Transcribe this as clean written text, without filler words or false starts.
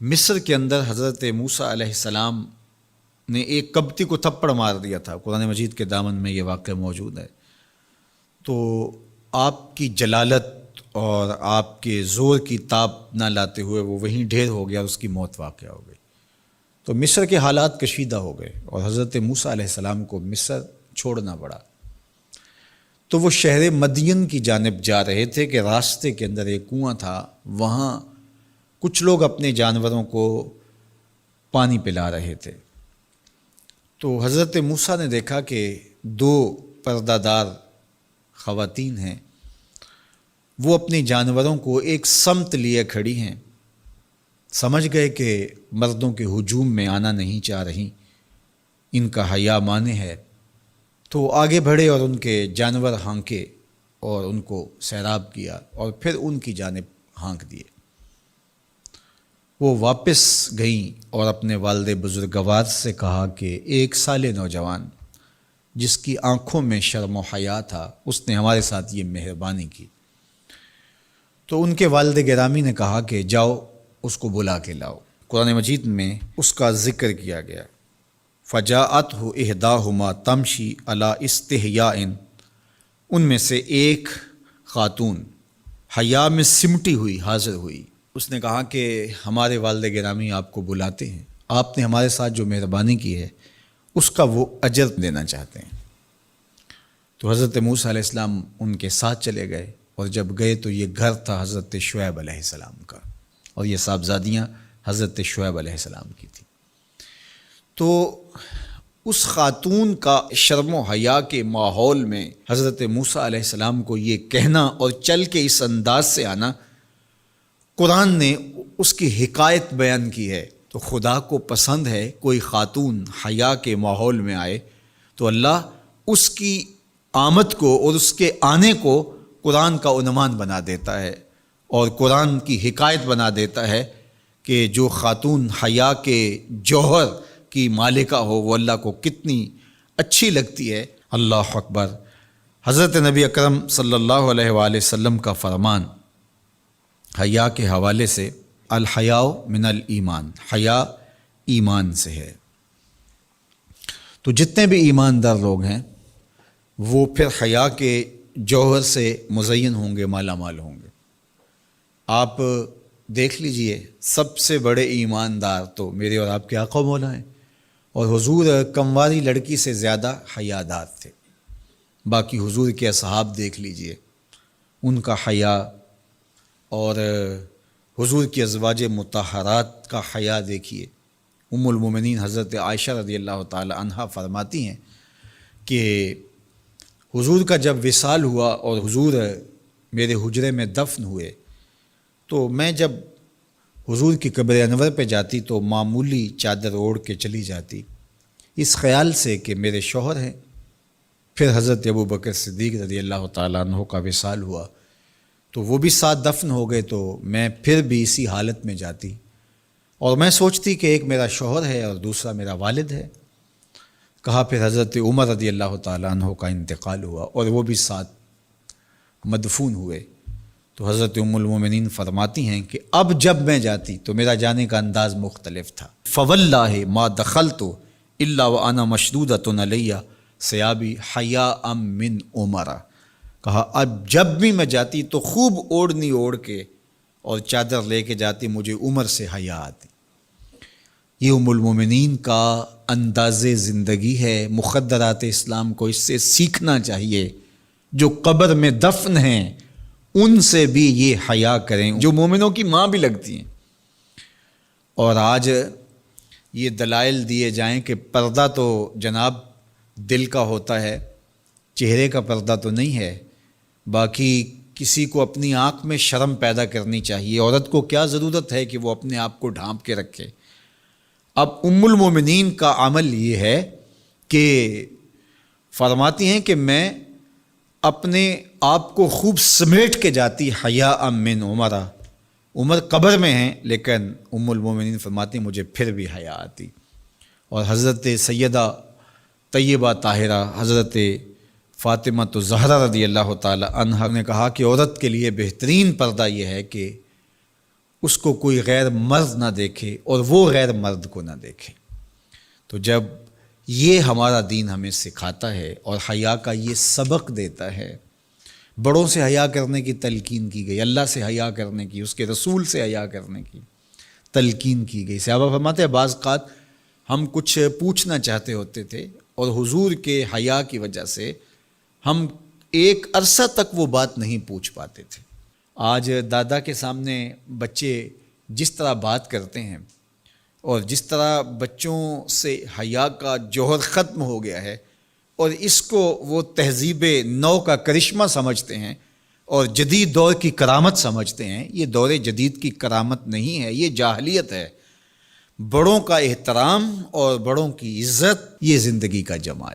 مصر کے اندر حضرت موسیٰ علیہ السلام نے ایک کبتی کو تھپڑ مار دیا تھا۔ قرآن مجید کے دامن میں یہ واقعہ موجود ہے۔ تو آپ کی جلالت اور آپ کے زور کی تاب نہ لاتے ہوئے وہ وہیں ڈھیر ہو گیا اور اس کی موت واقع ہو گئی۔ تو مصر کے حالات کشیدہ ہو گئے اور حضرت موسیٰ علیہ السلام کو مصر چھوڑنا پڑا۔ تو وہ شہر مدین کی جانب جا رہے تھے کہ راستے کے اندر ایک کنواں تھا، وہاں کچھ لوگ اپنے جانوروں کو پانی پلا رہے تھے۔ تو حضرت موسیٰ نے دیکھا کہ دو پردہ دار خواتین ہیں، وہ اپنے جانوروں کو ایک سمت لیے کھڑی ہیں۔ سمجھ گئے کہ مردوں کے ہجوم میں آنا نہیں چاہ رہی، ان کا حیا مانے ہے۔ تو آگے بڑھے اور ان کے جانور ہانکے اور ان کو سیراب کیا اور پھر ان کی جانب ہانک دیے۔ وہ واپس گئیں اور اپنے والد بزرگوار سے کہا کہ ایک سال نوجوان جس کی آنکھوں میں شرم و حیا تھا، اس نے ہمارے ساتھ یہ مہربانی کی۔ تو ان کے والد گرامی نے کہا کہ جاؤ اس کو بلا کے لاؤ۔ قرآن مجید میں اس کا ذکر کیا گیا، فجاءتہ احداہما تمشی علی استحیاء، ان میں سے ایک خاتون حیا میں سمٹی ہوئی حاضر ہوئی۔ اس نے کہا کہ ہمارے والد گرامی آپ کو بلاتے ہیں، آپ نے ہمارے ساتھ جو مہربانی کی ہے اس کا وہ اجر دینا چاہتے ہیں۔ تو حضرت موسیٰ علیہ السلام ان کے ساتھ چلے گئے، اور جب گئے تو یہ گھر تھا حضرت شعیب علیہ السلام کا، اور یہ صاحبزادیاں حضرت شعیب علیہ السلام کی تھیں۔ تو اس خاتون کا شرم و حیا کے ماحول میں حضرت موسیٰ علیہ السلام کو یہ کہنا اور چل کے اس انداز سے آنا، قرآن نے اس کی حکایت بیان کی ہے۔ تو خدا کو پسند ہے کوئی خاتون حیا کے ماحول میں آئے تو اللہ اس کی آمد کو اور اس کے آنے کو قرآن کا عنوان بنا دیتا ہے، اور قرآن کی حکایت بنا دیتا ہے کہ جو خاتون حیا کے جوہر کی مالکہ ہو وہ اللہ کو کتنی اچھی لگتی ہے۔ اللہ اکبر۔ حضرت نبی اکرم صلی اللہ علیہ وآلہ وسلم کا فرمان حیا کے حوالے سے، الحیاء من الایمان، حیا ایمان سے ہے۔ تو جتنے بھی ایماندار لوگ ہیں وہ پھر حیا کے جوہر سے مزین ہوں گے، مالا مال ہوں گے۔ آپ دیکھ لیجئے، سب سے بڑے ایماندار تو میرے اور آپ کے آقا مولا ہیں، اور حضور کمواری لڑکی سے زیادہ حیادار تھے۔ باقی حضور کے اصحاب دیکھ لیجئے، ان کا حیا، اور حضور کی ازواج مطہرات کا حیا دیکھیے۔ ام المومنین حضرت عائشہ رضی اللہ تعالی عنہا فرماتی ہیں کہ حضور کا جب وصال ہوا اور حضور میرے حجرے میں دفن ہوئے، تو میں جب حضور کی قبر انور پہ جاتی تو معمولی چادر اوڑھ کے چلی جاتی، اس خیال سے کہ میرے شوہر ہیں۔ پھر حضرت ابوبکر صدیق رضی اللہ تعالیٰ عنہ کا وصال ہوا تو وہ بھی ساتھ دفن ہو گئے، تو میں پھر بھی اسی حالت میں جاتی اور میں سوچتی کہ ایک میرا شوہر ہے اور دوسرا میرا والد ہے۔ کہا پھر حضرت عمر رضی اللہ تعالیٰ عنہ کا انتقال ہوا اور وہ بھی ساتھ مدفون ہوئے۔ تو حضرت ام المومنین فرماتی ہیں کہ اب جب میں جاتی تو میرا جانے کا انداز مختلف تھا۔ فواللہ ما دخلت الا وانا مشدودۃ علی ثیابی حیاء من عمر۔ کہا اب جب بھی میں جاتی تو خوب اوڑھنی اوڑھ کے اور چادر لے کے جاتی، مجھے عمر سے حیا آتی۔ یہ ام المومنین کا انداز زندگی ہے۔ مخدرات اسلام کو اس سے سیکھنا چاہیے۔ جو قبر میں دفن ہیں ان سے بھی یہ حیا کریں، جو مومنوں کی ماں بھی لگتی ہیں۔ اور آج یہ دلائل دیے جائیں کہ پردہ تو جناب دل کا ہوتا ہے، چہرے کا پردہ تو نہیں ہے۔ باقی کسی کو اپنی آنکھ میں شرم پیدا کرنی چاہیے۔ عورت کو کیا ضرورت ہے کہ وہ اپنے آپ کو ڈھانپ کے رکھے؟ اب ام المومنین کا عمل یہ ہے کہ فرماتی ہیں کہ میں اپنے آپ کو خوب سمیٹ کے جاتی حیاء من عمر۔ عمر قبر میں ہیں لیکن ام المومنین فرماتی ہیں مجھے پھر بھی حیا آتی۔ اور حضرت سیدہ طیبہ طاہرہ حضرت فاطمہ الزہرا رضی اللہ تعالی عنہا نے کہا کہ عورت کے لیے بہترین پردہ یہ ہے کہ اس کو کوئی غیر مرد نہ دیکھے اور وہ غیر مرد کو نہ دیکھے۔ تو جب یہ ہمارا دین ہمیں سکھاتا ہے اور حیا کا یہ سبق دیتا ہے، بڑوں سے حیا کرنے کی تلقین کی گئی، اللہ سے حیا کرنے کی، اس کے رسول سے حیا کرنے کی تلقین کی گئی۔ صحابہ فرماتے ہیں بعض اوقات ہم کچھ پوچھنا چاہتے ہوتے تھے اور حضور کے حیا کی وجہ سے ہم ایک عرصہ تک وہ بات نہیں پوچھ پاتے تھے۔ آج دادا کے سامنے بچے جس طرح بات کرتے ہیں اور جس طرح بچوں سے حیا کا جوہر ختم ہو گیا ہے اور اس کو وہ تہذیب نو کا کرشمہ سمجھتے ہیں اور جدید دور کی کرامت سمجھتے ہیں، یہ دور جدید کی کرامت نہیں ہے، یہ جاہلیت ہے۔ بڑوں کا احترام اور بڑوں کی عزت یہ زندگی کا جمال